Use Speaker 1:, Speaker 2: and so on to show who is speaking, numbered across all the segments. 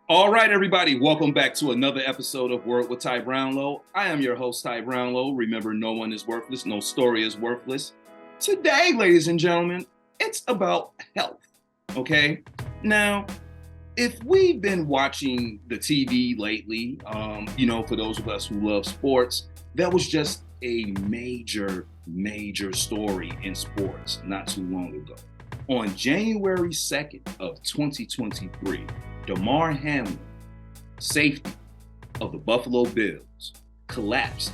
Speaker 1: All right, everybody, welcome back to another episode of Word with Ty Brownlow. I am your host, Ty Brownlow. Remember, no one is worthless, no story is worthless. Today, ladies and gentlemen, it's about health, okay? Now, if we've been watching the TV lately, for those of us who love sports, that was just a major story in sports not too long ago. On January 2nd of 2023, Damar Hamlin, safety of the Buffalo Bills, collapsed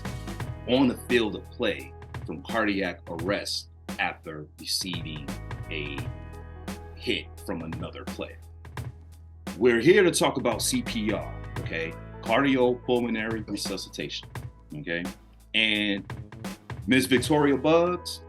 Speaker 1: on the field of play from cardiac arrest after receiving a hit from another player. We're here to talk about CPR, okay? Cardiopulmonary resuscitation, okay? And Ms. Victoria Bugs,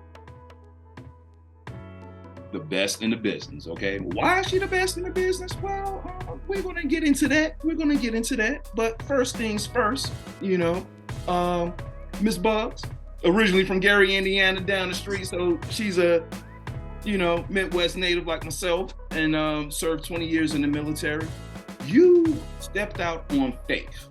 Speaker 1: the best in the business, okay? Why is she the best in the business? Well, we're going to get into that. But first things first, Miss Bugs, originally from Gary, Indiana, down the street. So she's a, Midwest native like myself and served 20 years in the military. You stepped out on faith,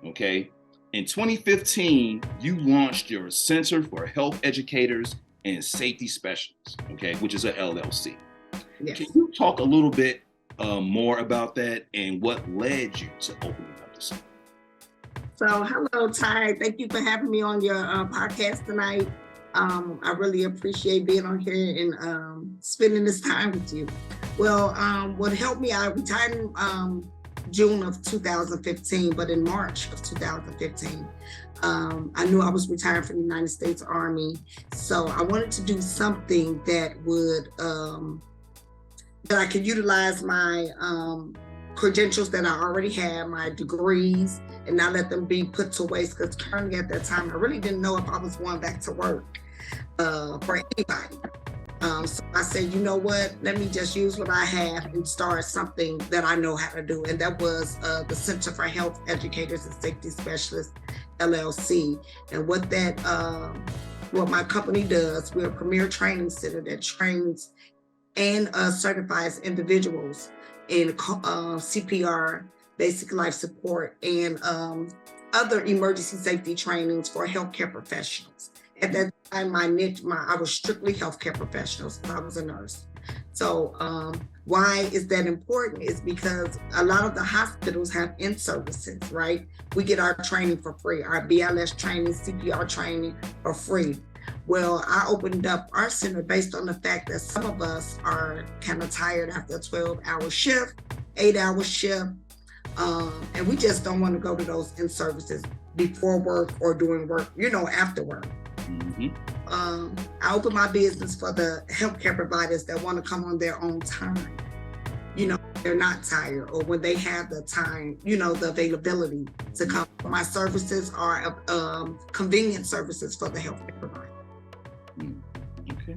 Speaker 1: okay? In 2015, you launched your Center for Health Educators and Safety Specialists, okay, which is a LLC. Yes. Can you talk a little bit more about that and what led you to opening up the center?
Speaker 2: So, hello, Ty. Thank you for having me on your podcast tonight. I really appreciate being on here and spending this time with you. Well, what helped me, I retired in June of 2015, but in March of 2015, I knew I was retiring from the United States Army. So I wanted to do something that would, that I could utilize my credentials that I already had, my degrees, and not let them be put to waste, because currently at that time, I really didn't know if I was going back to work for anybody. So I said, you know what, let me just use what I have and start something that I know how to do. And that was the Center for Health Educators and Safety Specialists, LLC. And what my company does, we're a premier training center that trains and certifies individuals in CPR, basic life support, and other emergency safety trainings for healthcare professionals. At that time, I was strictly healthcare professionals. I was a nurse. So why is that important? Is because a lot of the hospitals have in-services, right? We get our training for free, our BLS training, CPR training for free. Well, I opened up our center based on the fact that some of us are kind of tired after a 12-hour shift, 8-hour shift, and we just don't want to go to those in-services before work or during work, after work. Mm-hmm. I opened my business for the healthcare providers that want to come on their own time. They're not tired, or when they have the time, the availability to come. My services are convenient services for the healthcare provider.
Speaker 1: Okay.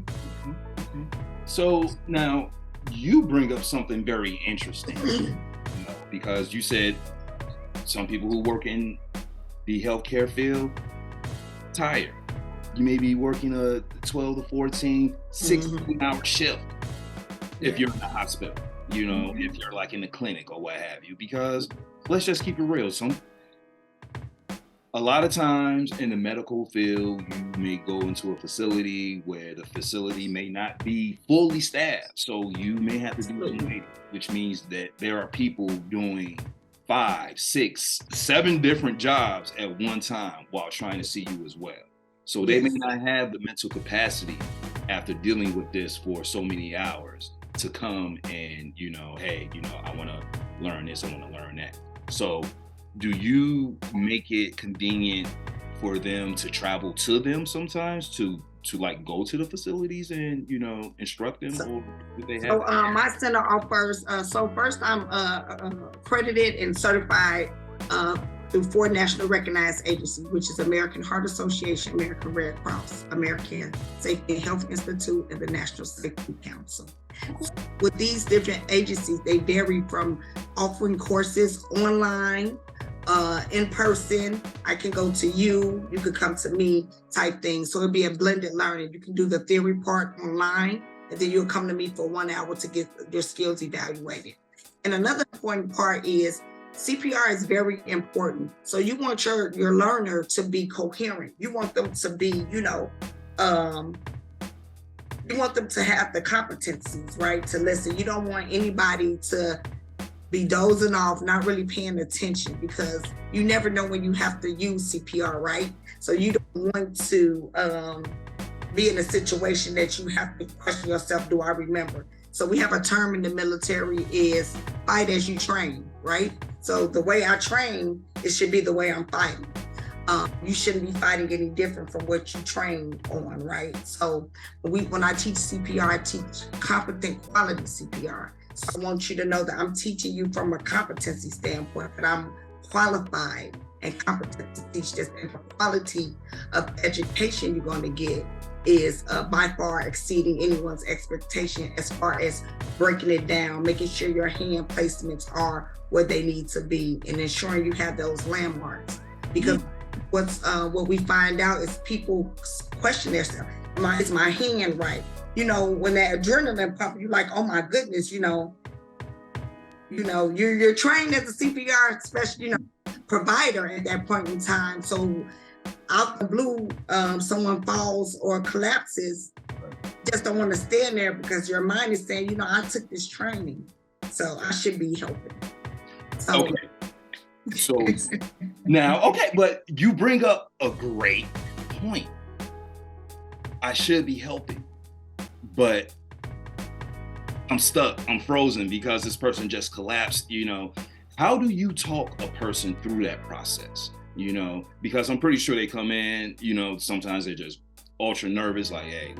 Speaker 1: So now you bring up something very interesting, because you said some people who work in the healthcare field tired. You may be working a 12 to 14, 16-hour shift if you're in the hospital, if you're like in the clinic or what have you, because let's just keep it real. A lot of times in the medical field, you may go into a facility where the facility may not be fully staffed. So you may have to do waiting, which means that there are people doing 5, 6, 7 different jobs at one time while trying to see you as well. So they may not have the mental capacity after dealing with this for so many hours to come and, I want to learn this, I want to learn that. So do you make it convenient for them to travel to them sometimes to like go to the facilities and, instruct them? Or do they have
Speaker 2: my center offers, first I'm accredited and certified through 4 national recognized agencies, which is American Heart Association, American Red Cross, American Safety and Health Institute, and the National Safety Council. With these different agencies, they vary from offering courses online, in person. I can go to you could come to me type thing. So it'd be a blended learning. You can do the theory part online, and then you'll come to me for 1 hour to get your skills evaluated. And another important part is CPR is very important. So you want your learner to be coherent. You want them to be, you want them to have the competencies, right? To listen. You don't want anybody to be dozing off, not really paying attention, because you never know when you have to use CPR, right? So you don't want to be in a situation that you have to question yourself, do I remember? So we have a term in the military is fight as you train, right? So the way I train, it should be the way I'm fighting. You shouldn't be fighting any different from what you trained on, right? So when I teach CPR, I teach competent quality CPR. So I want you to know that I'm teaching you from a competency standpoint, that I'm qualified and competent to teach this. And the quality of education you're going to get is by far exceeding anyone's expectation as far as breaking it down, making sure your hand placements are where they need to be, and ensuring you have those landmarks. Because what we find out is people question themselves. Is my hand right? When that adrenaline pump, you're like, oh my goodness, you're trained as a CPR special, provider at that point in time. So out the blue, someone falls or collapses, just don't want to stand there because your mind is saying, I took this training, so I should be helping. So,
Speaker 1: okay. So now, okay, but you bring up a great point. I should be helping, but I'm stuck. I'm frozen because this person just collapsed. How do you talk a person through that process? Because I'm pretty sure they come in, sometimes they're just ultra nervous, like, hey,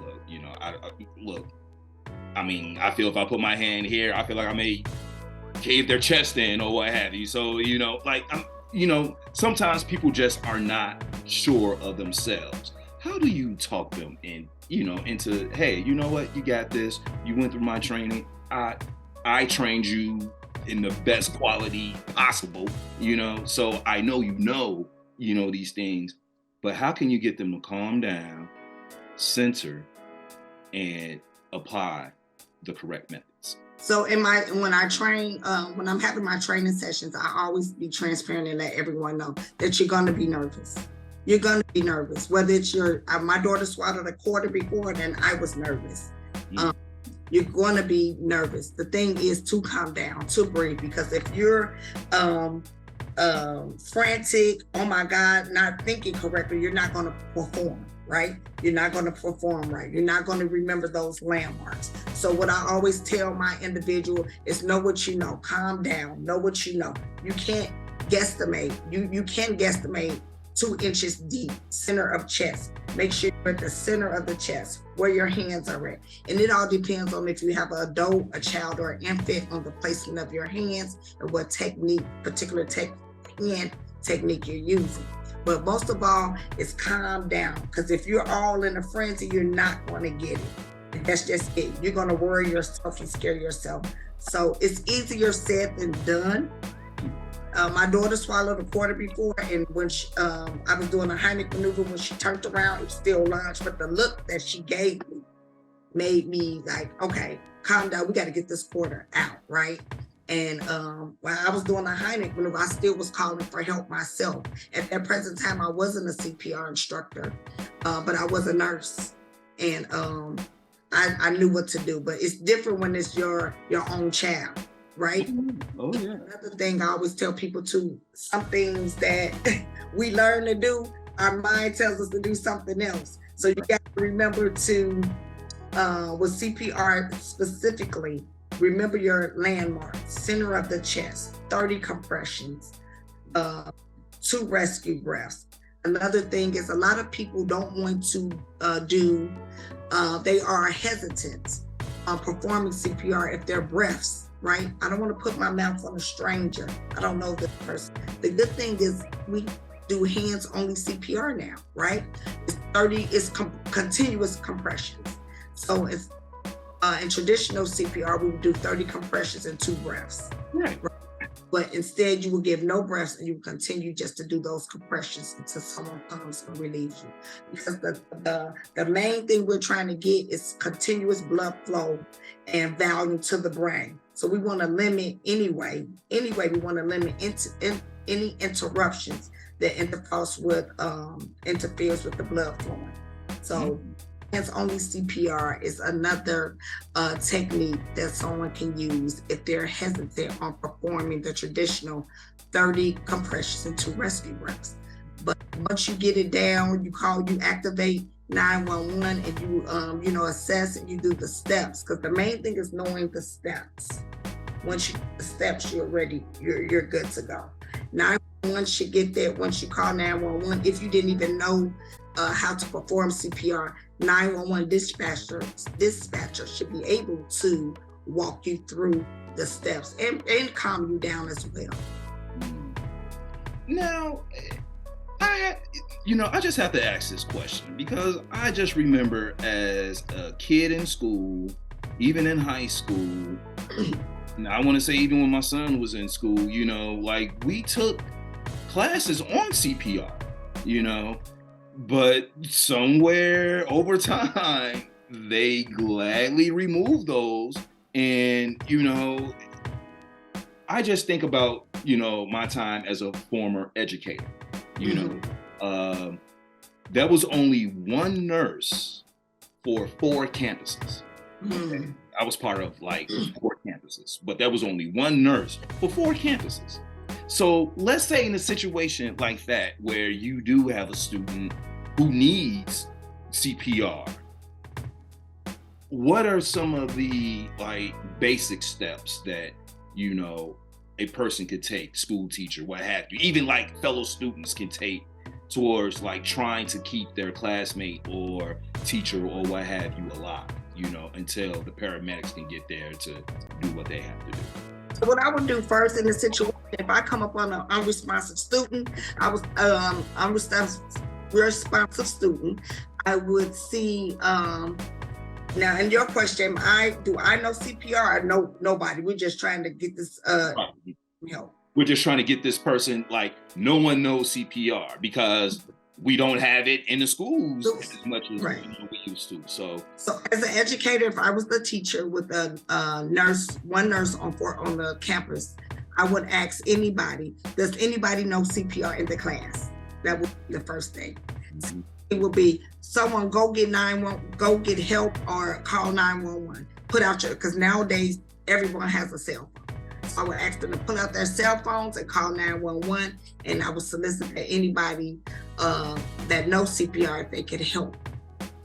Speaker 1: look, I feel if I put my hand here, I feel like I may cave their chest in or what have you. So, sometimes people just are not sure of themselves. How do you talk them into, hey, you know what, you got this, you went through my training, I trained you in the best quality possible, so I know these things, but how can you get them to calm down, center, and apply the correct methods?
Speaker 2: So when I train, when I'm having my training sessions, I always be transparent and let everyone know that you're going to be nervous. You're going to be nervous, whether it's my daughter swallowed a quarter before, and I was nervous. You're going to be nervous. The thing is to calm down, to breathe, because if you're frantic, oh my God, not thinking correctly, you're not going to perform, right? You're not going to perform right. You're not going to remember those landmarks. So what I always tell my individual is know what you know, calm down, know what you know. You can't guesstimate. You can guesstimate 2 inches deep, center of chest. Make sure you're at the center of the chest, where your hands are at. And it all depends on if you have an adult, a child, or an infant, on the placement of your hands and what particular hand technique you're using. But most of all, is calm down, because if you're all in a frenzy, you're not going to get it. And that's just it. You're going to worry yourself and scare yourself. So it's easier said than done. My daughter swallowed a quarter before, and when I was doing a Heimlich maneuver, when she turned around, it was still launched, but the look that she gave me made me like, okay, calm down, we got to get this quarter out, right? And while I was doing the Heimlich maneuver, I still was calling for help myself. At that present time, I wasn't a CPR instructor, but I was a nurse, and I knew what to do. But it's different when it's your own child. Right?
Speaker 1: Oh, yeah.
Speaker 2: Another thing I always tell people too, some things that we learn to do, our mind tells us to do something else. So you got to remember to, with CPR specifically, remember your landmarks, center of the chest, 30 compressions, 2 rescue breaths. Another thing is a lot of people don't want to they are hesitant on performing CPR if their breaths, right? I don't want to put my mouth on a stranger. I don't know this person. The good thing is we do hands-only CPR now, right? It's continuous compressions. So it's in traditional CPR, we would do 30 compressions and 2 breaths. Right. But instead, you will give no breaths, and you will continue just to do those compressions until someone comes and relieves you. Because the main thing we're trying to get is continuous blood flow and volume to the brain. So we want to limit anyway, we want to limit any interruptions that interferes with the blood flowing. So hands-only CPR is another technique that someone can use if they're hesitant on performing the traditional 30 compressions and 2 rescue breaths. But once you get it down, you activate 911 and you assess and you do the steps, because the main thing is knowing the steps. Once you do the steps, you're good to go. 911 should get there once you call 911. If you didn't even know how to perform CPR, 911 dispatcher should be able to walk you through the steps and calm you down as well.
Speaker 1: Now, I just have to ask this question because I just remember as a kid in school, even in high school, and I want to say even when my son was in school, we took classes on CPR, but somewhere over time, they gladly removed those. And, I just think about, my time as a former educator. There was only one nurse for 4 campuses. Okay? I was part of 4 campuses, but there was only one nurse for 4 campuses. So let's say in a situation like that, where you do have a student who needs CPR, what are some of the basic steps that, a person could take, school teacher, what have you, even fellow students can take towards trying to keep their classmate or teacher or what have you alive, until the paramedics can get there to do what they have to do?
Speaker 2: So what I would do first in the situation, if I come up on an unresponsive student, responsive student, I would see, now in your question, do I know CPR? No, nobody. We're just trying to get this,
Speaker 1: We're just trying to get this person, no one knows CPR because we don't have it in the schools as much as we used to. So
Speaker 2: as an educator, if I was the teacher with one nurse on the campus, I would ask anybody, does anybody know CPR in the class? That would be the first thing. It would be someone go get help or call 911. Put out because nowadays everyone has a cell phone. So I would ask them to pull out their cell phones and call 911, and I would solicit anybody that knows CPR if they could help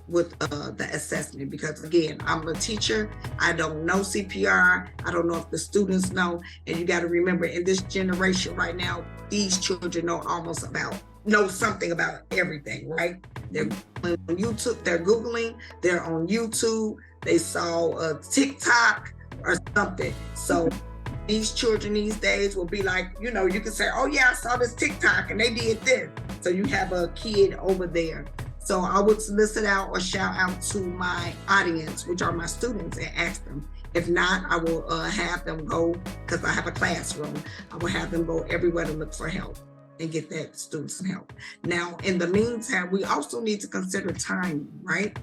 Speaker 2: with the assessment. Because again, I'm a teacher, I don't know CPR, I don't know if the students know, and you got to remember in this generation right now, these children know something about everything, right? They're on YouTube, they're on YouTube, they saw a TikTok or something. So these children these days will be you can say, oh yeah, I saw this TikTok and they did this. So you have a kid over there. So I would solicit out or shout out to my audience, which are my students, and ask them. If not, I will have them go, because I have a classroom, I will have them go everywhere to look for help and get that student some help. Now, in the meantime, we also need to consider timing, right?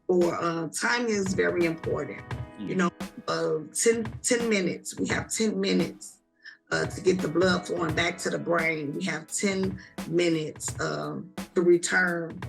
Speaker 2: Timing is very important. 10 minutes, we have 10 minutes to get the blood flowing back to the brain. We have 10 minutes to return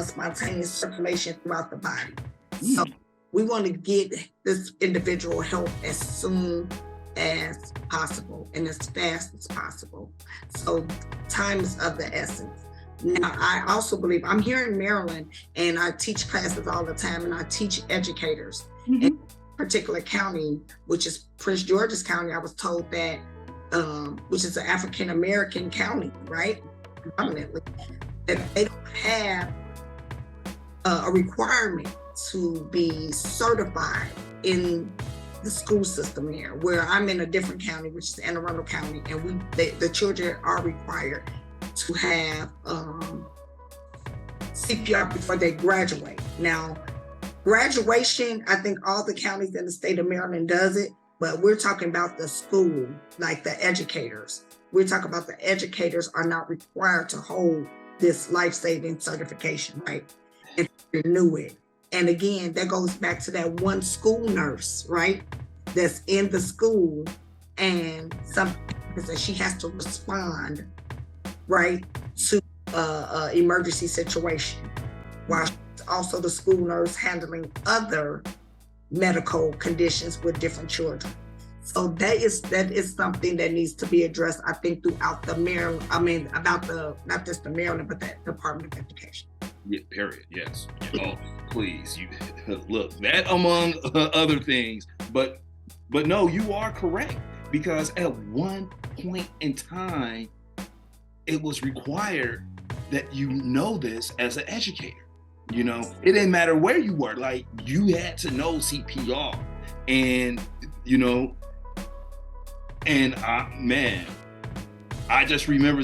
Speaker 2: spontaneous circulation throughout the body. So we want to get this individual help as soon as possible and as fast as possible. So time is of the essence. Now, I also believe, I'm here in Maryland and I teach classes all the time, and I teach educators in a particular county, which is Prince George's County. I was told that, which is an African-American county, right? Predominantly, that they don't have a requirement to be certified in the school system here, where I'm in a different county, which is Anne Arundel County, and the children are required to have CPR before they graduate. Now, graduation, I think all the counties in the state of Maryland does it, but we're talking about the school, like the educators. We're talking about the educators are not required to hold this life-saving certification, right? And renew it. And again, that goes back to that one school nurse, right? that's in the school, and some that she has to respond right to emergency situation, while she's also the school nurse handling other medical conditions with different children. So that is something that needs to be addressed, I think, throughout the Maryland. I mean, about the not just the Maryland, but the Department of Education.
Speaker 1: Yeah, period. Yes. Oh, please. You look, that among other things, but no, you are correct, because at one point in time, it was required that you know this as an educator. You know, it didn't matter where you were. Like, you had to know CPR, and man, I just remember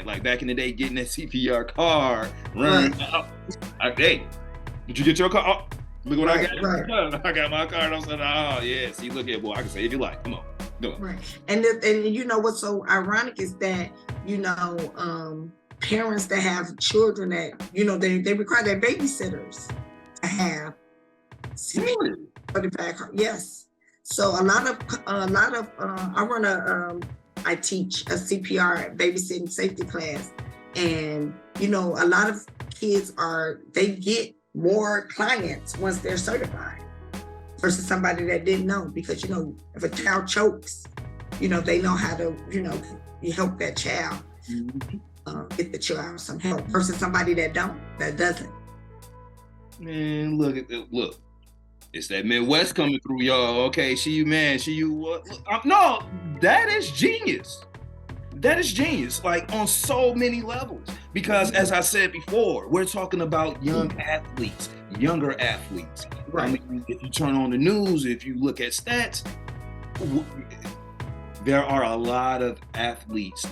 Speaker 1: like back in the day, getting that CPR card, running out. Hey, did you get your card? Oh, look what I got. Right. I got my card. I said, oh yeah, see, look here, boy, I can save your life. Come on. Do it.
Speaker 2: Right. And you know what's so ironic is that, parents that have children that, they require their babysitters to have CPR. Yes. So I teach a CPR babysitting safety class, and a lot of kids they get more clients once they're certified versus somebody that didn't know, because if a child chokes, they know how to you help that child get the child some help versus somebody that doesn't.
Speaker 1: Man, look. It's that Midwest coming through, y'all. Okay, no, that is genius. That is genius, like on so many levels. Because as I said before, we're talking about younger athletes. Right. I mean, if you turn on the news, if you look at stats, there are a lot of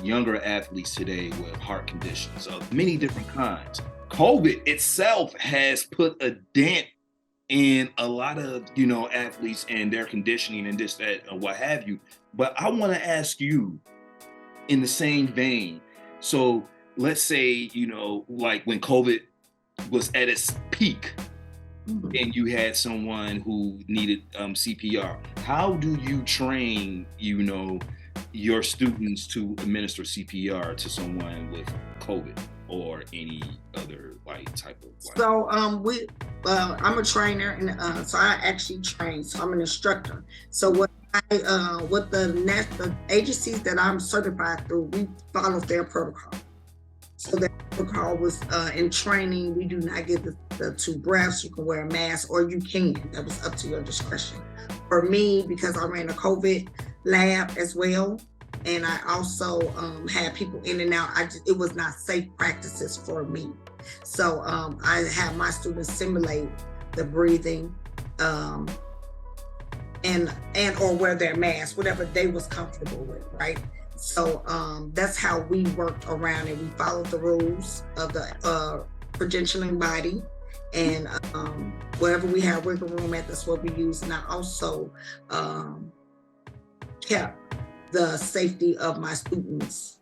Speaker 1: younger athletes today with heart conditions of many different kinds. COVID itself has put a dent in a lot of, athletes and their conditioning and this, that, and what have you. But I want to ask you in the same vein. So let's say, like when COVID was at its peak, and you had someone who needed CPR, how do you train, your students to administer CPR to someone with COVID or any other type of?
Speaker 2: So I'm a trainer, and so I actually train. So I'm an instructor. So what the agencies that I'm certified through, we follow their protocol. So that protocol was in training. We do not get the 2 breaths. You can wear a mask, or you can. That was up to your discretion. For me, because I ran a COVID lab as well, and I also had people in and out, it was not safe practices for me. So I have my students simulate the breathing and or wear their mask, whatever they was comfortable with, right? So that's how we worked around it. We followed the rules of the credentialing body, and wherever we have wiggle room at, that's what we use. And I also kept the safety of my students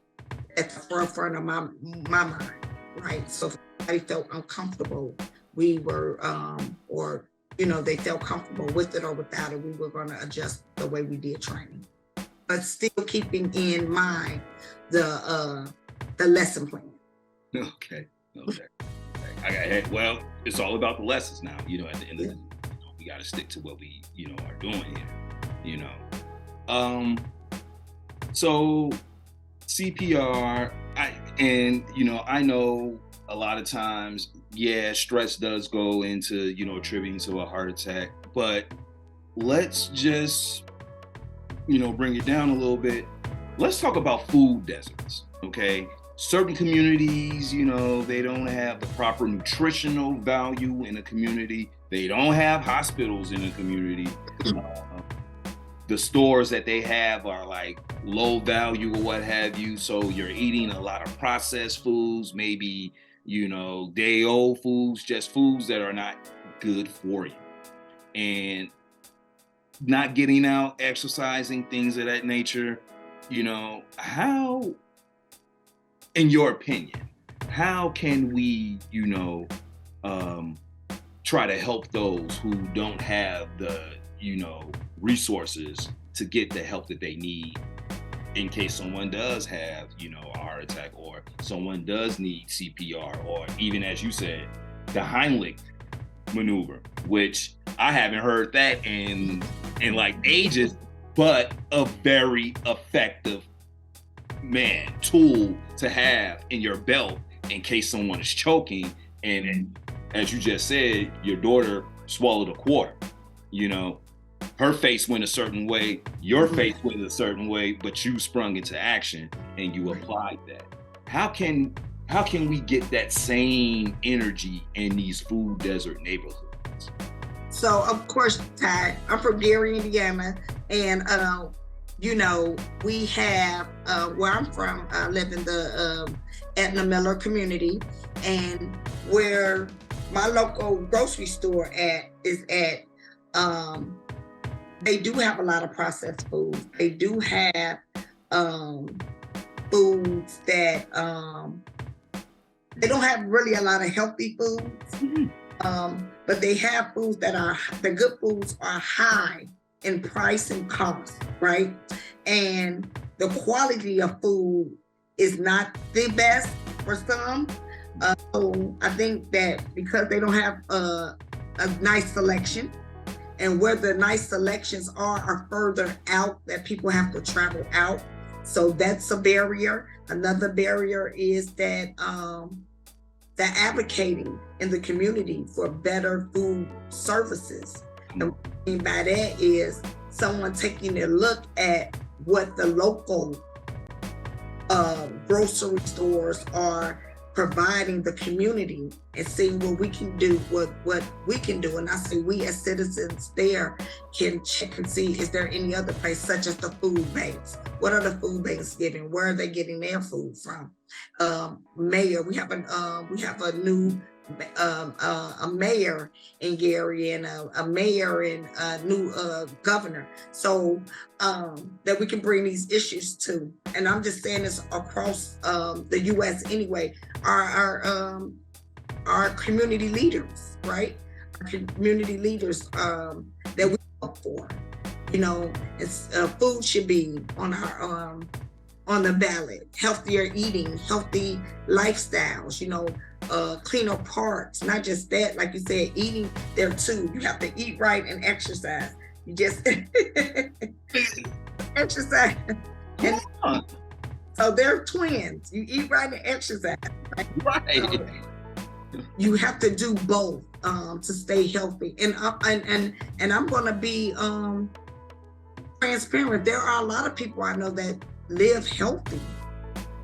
Speaker 2: at the forefront of my mind, right? So if anybody felt uncomfortable, we were, they felt comfortable with it or without it, we were going to adjust the way we did training, but still keeping in mind the lesson plan.
Speaker 1: Okay. Well, it's all about the lessons now. At the end of the day, we got to stick to what we, are doing here. So CPR, I know a lot of times, stress does go into, attributing to a heart attack, but let's just, bring it down a little bit. Let's talk about food deserts, okay? Certain communities, they don't have the proper nutritional value in a community. They don't have hospitals in a community. The stores that they have are like low value or what have you. So you're eating a lot of processed foods, maybe, day old foods, just foods that are not good for you. And not getting out, exercising, things of that nature. How, in your opinion, how can we, try to help those who don't have the, resources to get the help that they need in case someone does have, a heart attack, or someone does need CPR, or even, as you said, the Heimlich maneuver, which I haven't heard that in like ages, but a very effective tool to have in your belt in case someone is choking. And as you just said, your daughter swallowed a quarter. Her face went a certain way, your face went a certain way, but you sprung into action and you applied that. How can we get that same energy in these food desert neighborhoods?
Speaker 2: So, of course, Ty, I'm from Gary, Indiana, and we have where I'm from. I live in the Etna Miller community, and where my local grocery store is at. They do have a lot of processed foods. They do have foods that they don't have really a lot of healthy foods, but they have foods that the good foods are high in price and cost, right? And the quality of food is not the best for some. So I think that because they don't have a nice selection, and where the nice selections are further out, that people have to travel out. So that's a barrier. Another barrier is that the advocating in the community for better food services. And what I mean by that is someone taking a look at what the local grocery stores are providing the community and seeing what we can do, what we can do. And I say we as citizens there can check and see, is there any other place, such as the food banks? What are the food banks getting? Where are they getting their food from? Mayor, we have a new a mayor in Gary, and a mayor and a new governor, so that we can bring these issues to. And I'm just saying this across the U.S. anyway. Our community leaders, right? Our community leaders that we look for. It's food should be on our on the ballot. Healthier eating, healthy lifestyles. Cleaner parks. Not just that, like you said, eating there too. You have to eat right and exercise. You just exercise. And so they're twins. You eat right and exercise. Right. So you have to do both to stay healthy. And I'm gonna be transparent. There are a lot of people I know that live healthy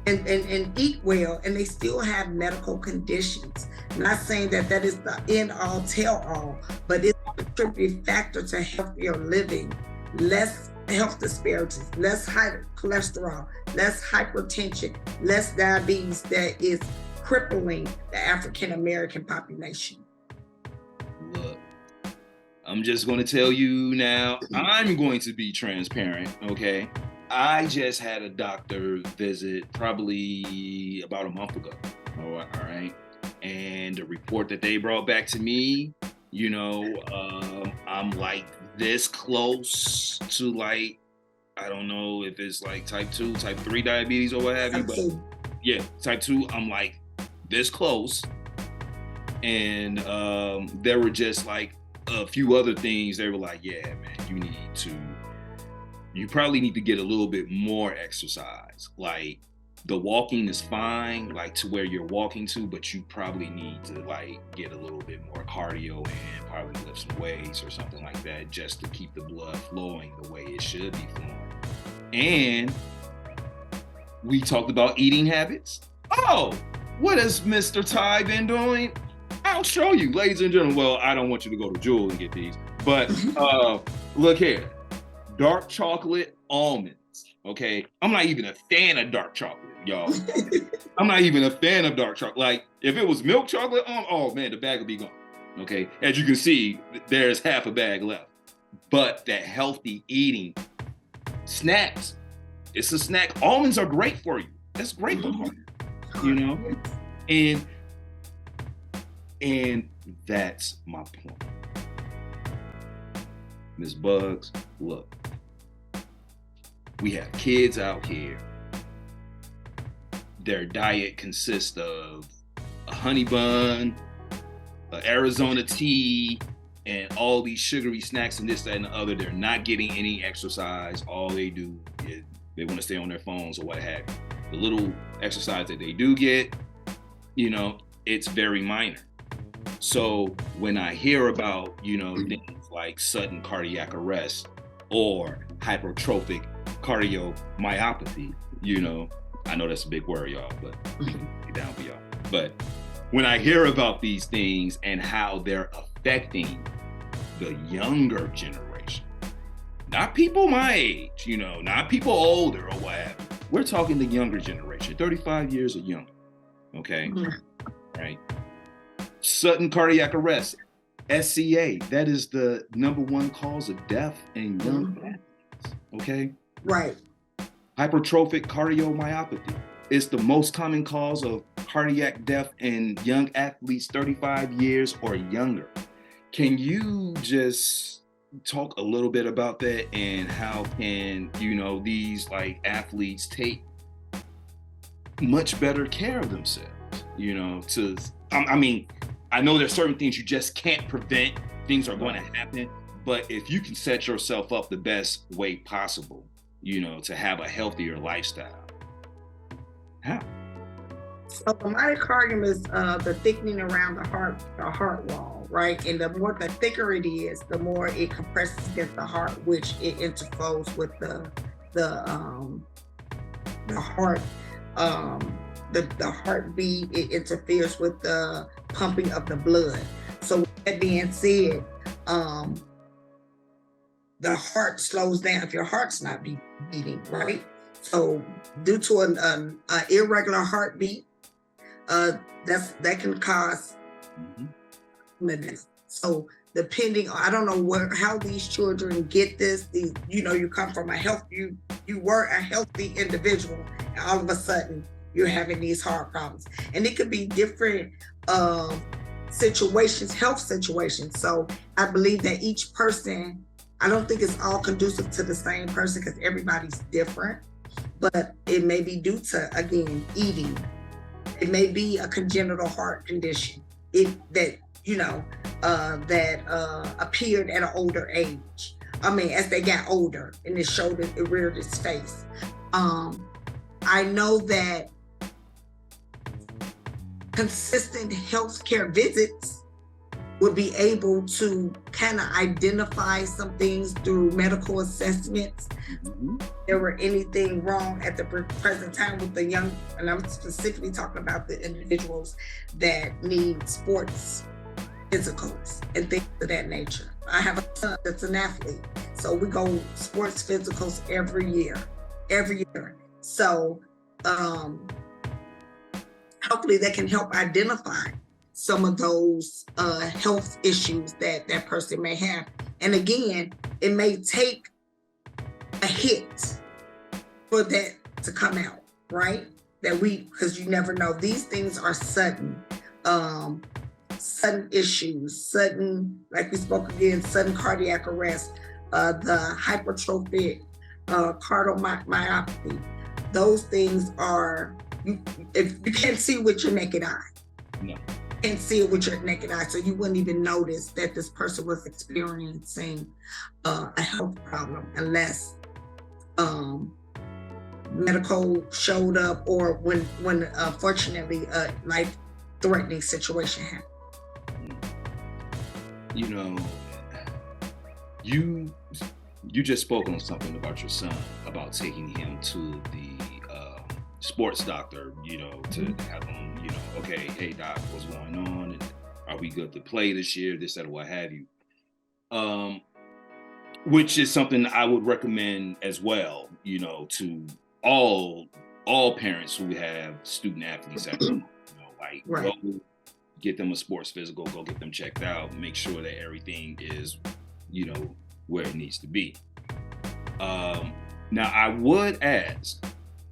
Speaker 2: and eat well, and they still have medical conditions. I'm not saying that is the end all tell all, but it's a contributing factor to healthier living, less health disparities, less high cholesterol, less hypertension, less diabetes that is crippling the African American population.
Speaker 1: Look, I'm just going to tell you now, I'm going to be transparent, okay? I just had a doctor visit probably about a month ago, all right? And the report that they brought back to me, I'm like this close to, like, I don't know if it's like type 2, type 3 diabetes or what have you, but yeah, type 2, I'm like this close. And there were just like a few other things. They were like, yeah, man, you probably need to get a little bit more exercise. Like, the walking is fine, like to where you're walking to, but you probably need to like get a little bit more cardio and probably lift some weights or something like that, just to keep the blood flowing the way it should be flowing. And we talked about eating habits. Oh, what has Mr. Ty been doing? I'll show you, ladies and gentlemen. Well, I don't want you to go to Jewel and get these, but look here. Dark chocolate almonds, okay? I'm not even a fan of dark chocolate, y'all. I'm not even a fan of dark chocolate. Like, if it was milk chocolate, oh man, the bag would be gone, okay? As you can see, there's half a bag left. But that healthy eating, snacks, it's a snack. Almonds are great for you. That's great for you, And that's my point. Ms. Bugs, look, we have kids out here. Their diet consists of a honey bun, an Arizona tea, and all these sugary snacks and this, that, and the other. They're not getting any exercise. All they do is they want to stay on their phones or what have you. The little exercise that they do get, it's very minor. So when I hear about, things like sudden cardiac arrest or hypertrophic cardiomyopathy, I know that's a big word, y'all, but get down for y'all. But when I hear about these things and how they're affecting the younger generation, not people my age, not people older or whatever. We're talking the younger generation, 35 years or younger, okay? Right? Sudden cardiac arrest, SCA, that is the #1 cause of death in young athletes, okay?
Speaker 2: Right.
Speaker 1: Hypertrophic cardiomyopathy is the most common cause of cardiac death in young athletes 35 years or younger. Can you just talk a little bit about that and how can, these like athletes take much better care of themselves, I know there's certain things you just can't prevent. Things are going to happen, but if you can set yourself up the best way possible, to have a healthier lifestyle, how?
Speaker 2: So the myocardium is the thickening around the heart wall, right? And the thicker it is, the more it compresses against the heart, which it interflows with the heart, the heartbeat. It interferes with the pumping of the blood. So with that being said, the heart slows down if your heart's not beating, right? So due to an irregular heartbeat, that can cause so depending, I don't know how these children get this. You come from you were a healthy individual, and all of a sudden you're having these heart problems, and it could be different situations, health situations. So I believe that each person, I don't think it's all conducive to the same person because everybody's different, but it may be due to, again, eating. It may be a congenital heart condition that appeared at an older age. As they got older, and it reared its face. I know that consistent healthcare visits would be able to kind of identify some things through medical assessments. If there were anything wrong at the present time with the young, and I'm specifically talking about the individuals that need sports physicals and things of that nature. I have a son that's an athlete, so we go sports physicals every year. So hopefully that can help identify some of those health issues that person may have. And again, it may take a hit for that to come out, right? Because you never know. These things are sudden issues, like we spoke again, sudden cardiac arrest, the hypertrophic cardiomyopathy. Those things are, if you can't see with your naked eye. No. Can't see it with your naked eye, so you wouldn't even notice that this person was experiencing a health problem unless medical showed up, or when unfortunately a life-threatening situation happened.
Speaker 1: You just spoke on something about your son, about taking him to the sports doctor, to have him, okay, hey doc, what's going on? And are we good to play this year? This, that, or what have you. Which is something I would recommend as well, to all parents who have student athletes at home. Right. Go get them a sports physical, go get them checked out, make sure that everything is, where it needs to be. Now I would ask,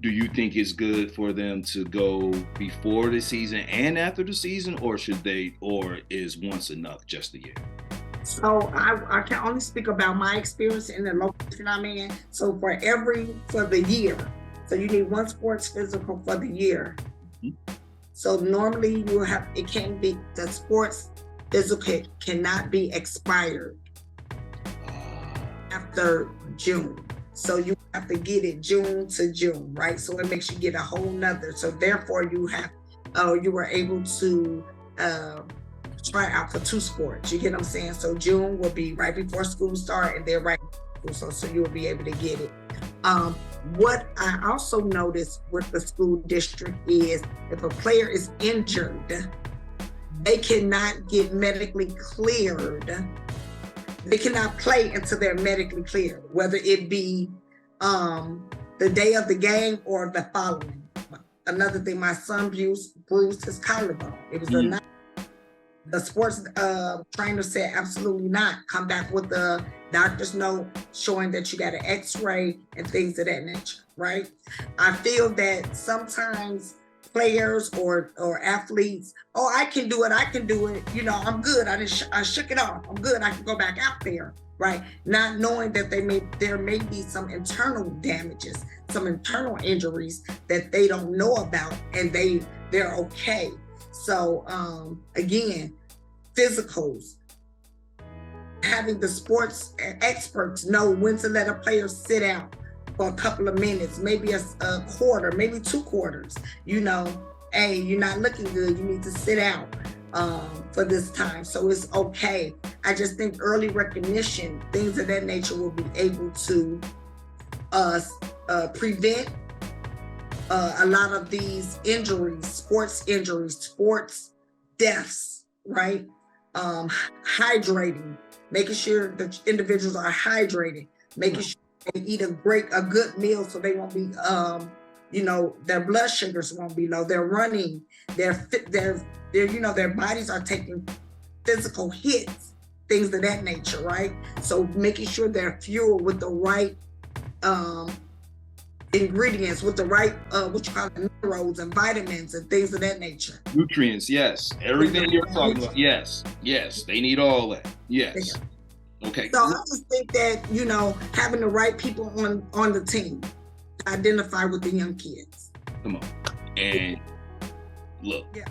Speaker 1: do you think it's good for them to go before the season and after the season, or is once enough, just a year?
Speaker 2: So I can only speak about my experience in the location I'm in. So for the year, so you need one sports physical for the year.
Speaker 1: Mhm.
Speaker 2: So normally the sports physical cannot be expired after June. So you have to get it June to June, right? So it makes you get a whole nother. So therefore you were able to try out for 2 sports. You get what I'm saying? So June will be right before school start, and they're right before, so you will be able to get it. What I also noticed with the school district is if a player is injured, they cannot get medically cleared. They cannot play until they're medically cleared, whether it be the day of the game or the following. Another thing, my son bruised his collarbone. It was the sports trainer said, absolutely not. Come back with the doctor's note showing that you got an x-ray and things of that nature, right? I feel that sometimes players or athletes, oh, I can do it, I'm good, I shook it off, I'm good, I can go back out there, right? Not knowing that there may be some internal damages, some internal injuries that they don't know about, and they're okay. So again, physicals, having the sports experts know when to let a player sit out for a couple of minutes, maybe a quarter, maybe 2 quarters. Hey, you're not looking good, you need to sit out for this time. So it's okay. I just think early recognition, things of that nature, will be able to prevent a lot of these injuries, sports deaths, right? Hydrating, making sure that individuals are hydrated, making sure they eat a good meal so they won't be, their blood sugars won't be low. They're running, their bodies are taking physical hits, things of that nature, right? So making sure they're fueled with the right ingredients, with the right minerals and vitamins and things of that nature.
Speaker 1: Nutrients, yes. Everything you're talking about, yes. They need all that. Yes. Okay.
Speaker 2: So I just think that having the right people on the team to identify with the young kids.
Speaker 1: Come on, and look.
Speaker 2: Yeah.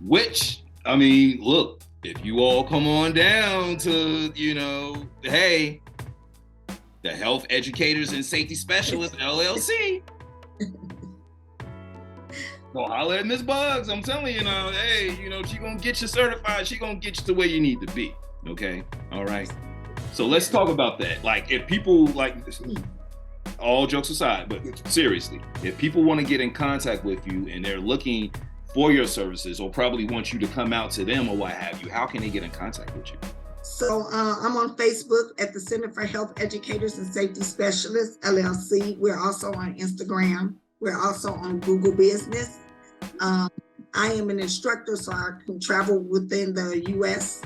Speaker 1: Look. If you all come on down to, hey, the Health Educators and Safety Specialists LLC. Well, holler at Miss Bugs. I'm telling you now, hey, she gonna get you certified. She gonna get you to where you need to be. Okay, all right. So let's talk about that. Like, if people, all jokes aside, but seriously, if people want to get in contact with you and they're looking for your services, or probably want you to come out to them or what have you, how can they get in contact with you?
Speaker 2: So I'm on Facebook at the Center for Health Educators and Safety Specialists, LLC. We're also on Instagram. We're also on Google Business. I am an instructor, so I can travel within the U.S.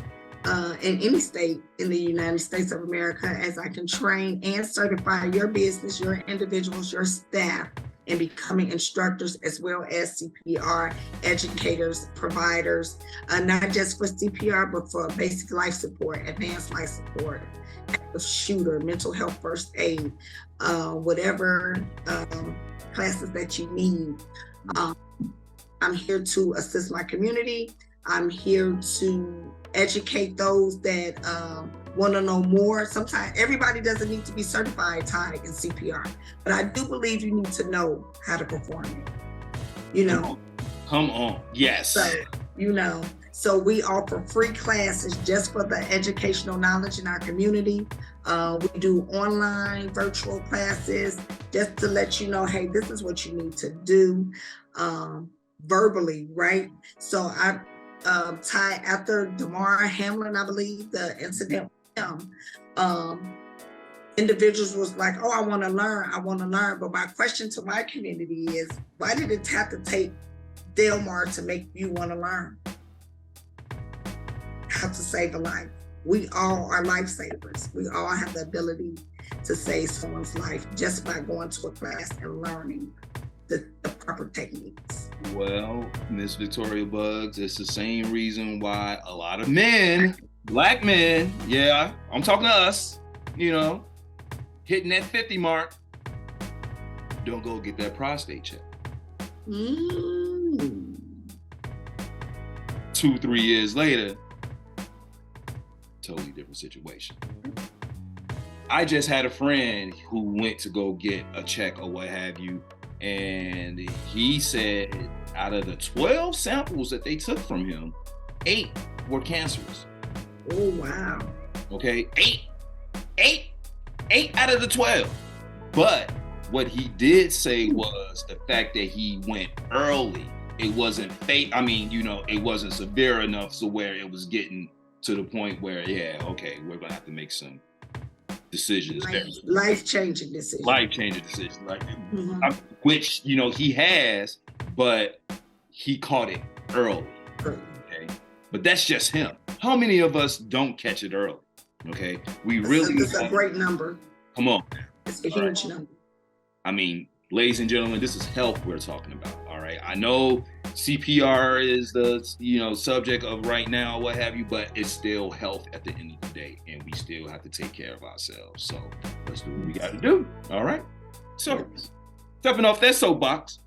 Speaker 2: In any state in the United States of America, as I can train and certify your business, your individuals, your staff in becoming instructors, as well as CPR educators, providers, not just for CPR, but for basic life support, advanced life support, active shooter, mental health first aid, whatever classes that you need. I'm here to assist my community. I'm here to educate those that want to know more. Sometimes everybody doesn't need to be certified Thai in CPR, but I do believe you need to know how to perform it.
Speaker 1: Come on. Yes.
Speaker 2: So we offer free classes just for the educational knowledge in our community. We do online virtual classes just to let you know, hey, this is what you need to do verbally, right? So I Ty, after Damar Hamlin, I believe, the incident with him, individuals was like, oh, I want to learn. But my question to my community is, why did it have to take Delmar to make you want to learn how to save a life? We all are lifesavers. We all have the ability to save someone's life just by going to a class and learning the proper techniques.
Speaker 1: Well, Miss Victoria Bugs, it's the same reason why a lot of men Black men, yeah, I'm talking to us, hitting that 50 mark, don't go get that prostate check. 2-3 years later, totally different situation. I just had a friend who went to go get a check or what have you, and he said out of the 12 samples that they took from him, 8 were cancerous.
Speaker 2: Oh, wow.
Speaker 1: Okay, 8 out of the 12. But what he did say was the fact that he went early. It wasn't it wasn't severe enough to where it was getting to the point where, we're gonna have to make some decisions.
Speaker 2: Life-changing decisions.
Speaker 1: Life-changing decisions, which he has, but he caught it early. Okay, but that's just him. How many of us don't catch it early? Okay,
Speaker 2: It's a great number.
Speaker 1: Come on,
Speaker 2: it's a huge number.
Speaker 1: I mean, ladies and gentlemen, this is health we're talking about. All right, I know CPR is the subject of right now, what have you, but it's still health at the end of the day, and we still have to take care of ourselves. So let's do what we got to do. All right. So stepping off that soapbox.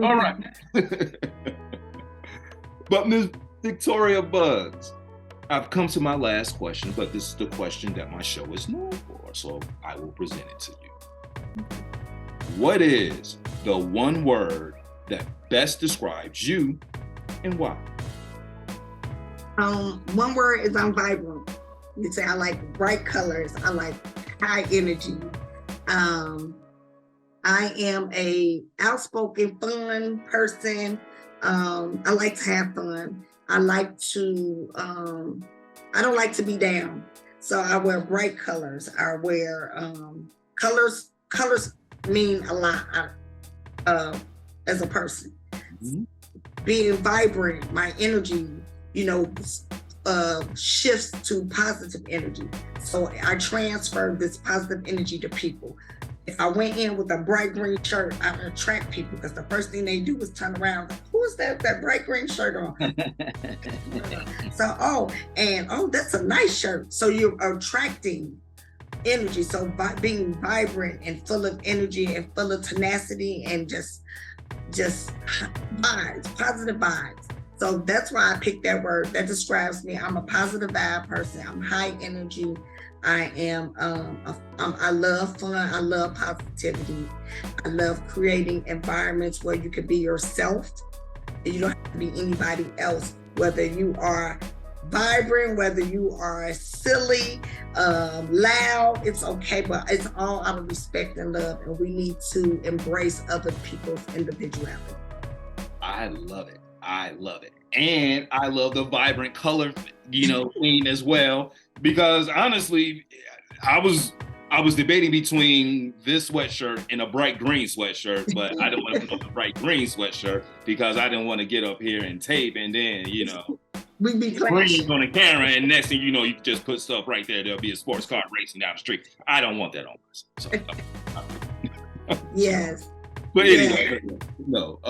Speaker 1: All right. But Ms. Victoria Bugs, I've come to my last question, but this is the question that my show is known for, so I will present it to you. What is the one word that best describes you and why?
Speaker 2: One word is I'm vibrant. You say I like bright colors. I like high energy. I am a outspoken, fun person. I like to have fun. I like to, I don't like to be down. So I wear bright colors. I wear colors mean a lot as a person. Mm-hmm. Being vibrant, my energy, shifts to positive energy. So I transfer this positive energy to people. If I went in with a bright green shirt, I would attract people because the first thing they do is turn around. Like, who's that bright green shirt on? So, that's a nice shirt. So you're attracting energy. So by being vibrant and full of energy and full of tenacity and just vibes, positive vibes. So that's why I picked that word. That describes me. I'm a positive vibe person. I'm high energy. I am, I love fun. I love positivity. I love creating environments where you can be yourself. You don't have to be anybody else, whether you are vibrant, whether you are silly, loud, it's okay, but it's all out of respect and love, and we need to embrace other people's individuality.
Speaker 1: I love it. And I love the vibrant color, theme as well, because honestly, I was debating between this sweatshirt and a bright green sweatshirt, but I didn't want to put the bright green sweatshirt because I didn't want to get up here and tape and then,
Speaker 2: we be
Speaker 1: green on the camera, and next thing you know, you just put stuff right there. There'll be a sports car racing down the street. I don't want that on myself. So,
Speaker 2: yes.
Speaker 1: But anyway, no.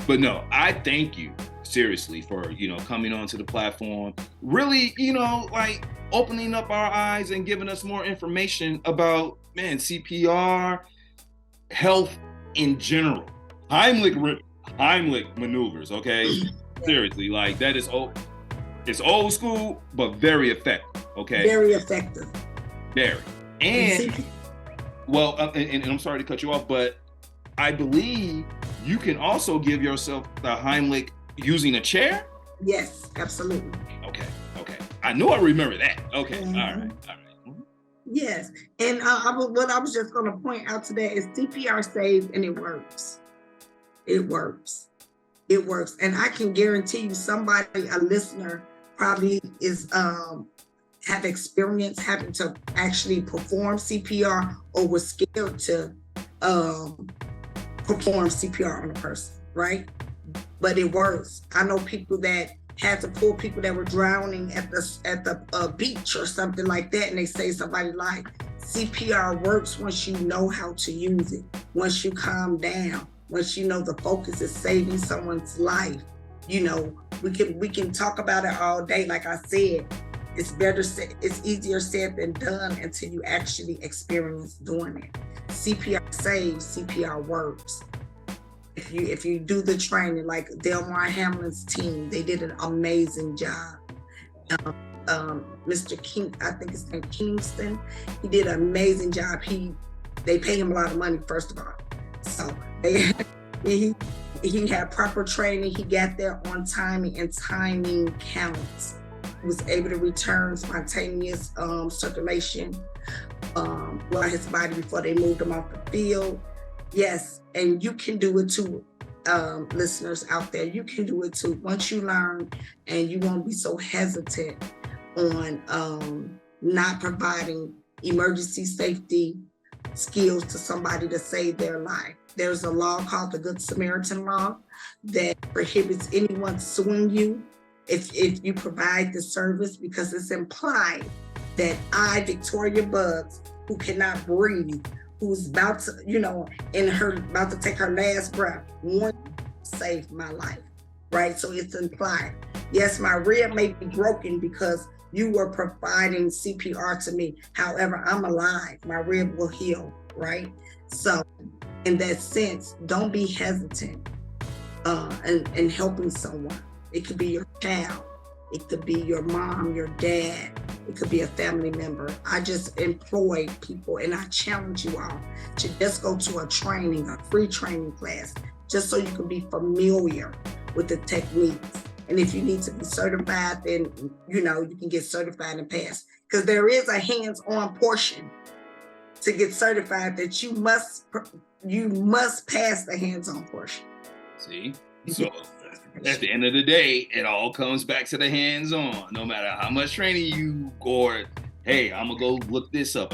Speaker 1: But no, I thank you seriously for coming onto the platform. Really, opening up our eyes and giving us more information about CPR, health in general, Heimlich maneuvers. Okay. Seriously, that is it's old school, but very effective. Okay.
Speaker 2: Very effective.
Speaker 1: Very. And and I'm sorry to cut you off, but I believe you can also give yourself the Heimlich using a chair.
Speaker 2: Yes, absolutely.
Speaker 1: Okay. I know I remember that. Okay. Mm-hmm. All right. Mm-hmm.
Speaker 2: Yes. And what I was just going to point out today is CPR saves and it works. It works. And I can guarantee you somebody, a listener, probably is have experience having to actually perform CPR or was scared to perform CPR on a person, right? But it works. I know people that had to pull people that were drowning at the beach or something like that, and they say somebody like, CPR works once you know how to use it, once you calm down, once you know the focus is saving someone's life. You know, we can talk about it all day. Like I said, it's easier said than done until you actually experience doing it. CPR saves, CPR works. If you do the training, like Delmar Hamlin's team, they did an amazing job. Mr. King, I think his name Kingston, he did an amazing job. They paid him a lot of money, first of all. So he had proper training. He got there on timing, and timing counts. He was able to return spontaneous circulation while his body before they moved him off the field. Yes, and you can do it too, listeners out there. You can do it too. Once you learn, and you won't be so hesitant on not providing emergency safety skills to somebody to save their life. There's a law called the Good Samaritan Law that prohibits anyone suing you if you provide the service, because it's implied that I, Victoria Buggs, who cannot breathe, who's about to, about to take her last breath, want to save my life, right? So it's implied. Yes, my rib may be broken because you were providing CPR to me. However, I'm alive. My rib will heal, right? So in that sense, don't be hesitant in helping someone. It could be your child. It could be your mom, your dad. It could be a family member. I just employ people, and I challenge you all to just go to a free training class, just so you can be familiar with the techniques. And if you need to be certified, then, you can get certified and pass. Because there is a hands-on portion to get certified that you must pass the hands-on portion.
Speaker 1: See? So at the end of the day, it all comes back to the hands-on. No matter how much training you or, hey, I'm going to go look this up.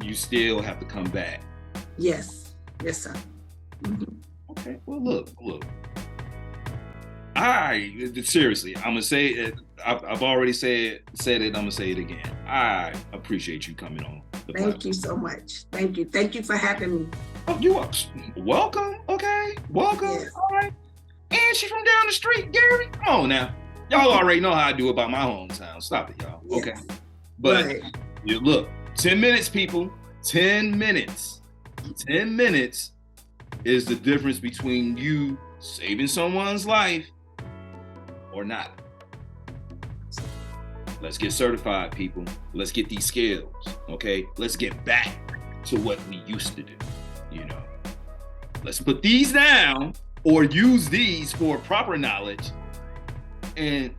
Speaker 1: You still have to come back.
Speaker 2: Yes. Yes, sir.
Speaker 1: Mm-hmm. Okay. Well, look. Seriously, I'm going to say it. I've already said it. I'm going to say it again. I appreciate you coming on.
Speaker 2: Thank you so much. Thank you. Thank you for having me.
Speaker 1: Oh, you are welcome. Okay. Welcome. Yes. All right. And she's from down the street, Gary. Come on now. Y'all already know how I do about my hometown. Stop it, y'all. Yes. Okay. But look, 10 minutes, people. 10 minutes. 10 minutes is the difference between you saving someone's life or not. Let's get certified, people. Let's get these skills, okay? Let's get back to what we used to do, Let's put these down or use these for proper knowledge, and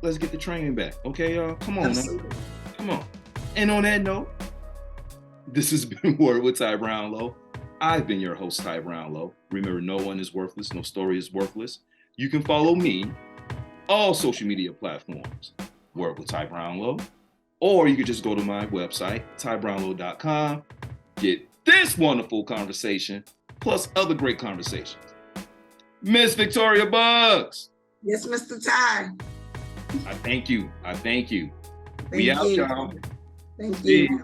Speaker 1: let's get the training back, okay, y'all? Come on, now. Come on. And on that note, this has been Word with Ty Brownlow. I've been your host, Ty Brownlow. Remember, no one is worthless, no story is worthless. You can follow me all social media platforms, Word with Ty Brownlow, or you could just go to my website, tybrownlow.com, get this wonderful conversation, plus other great conversations. Miss Victoria Buggs.
Speaker 2: Yes, Mr. Ty.
Speaker 1: I thank you. We out, y'all.
Speaker 2: Thank you.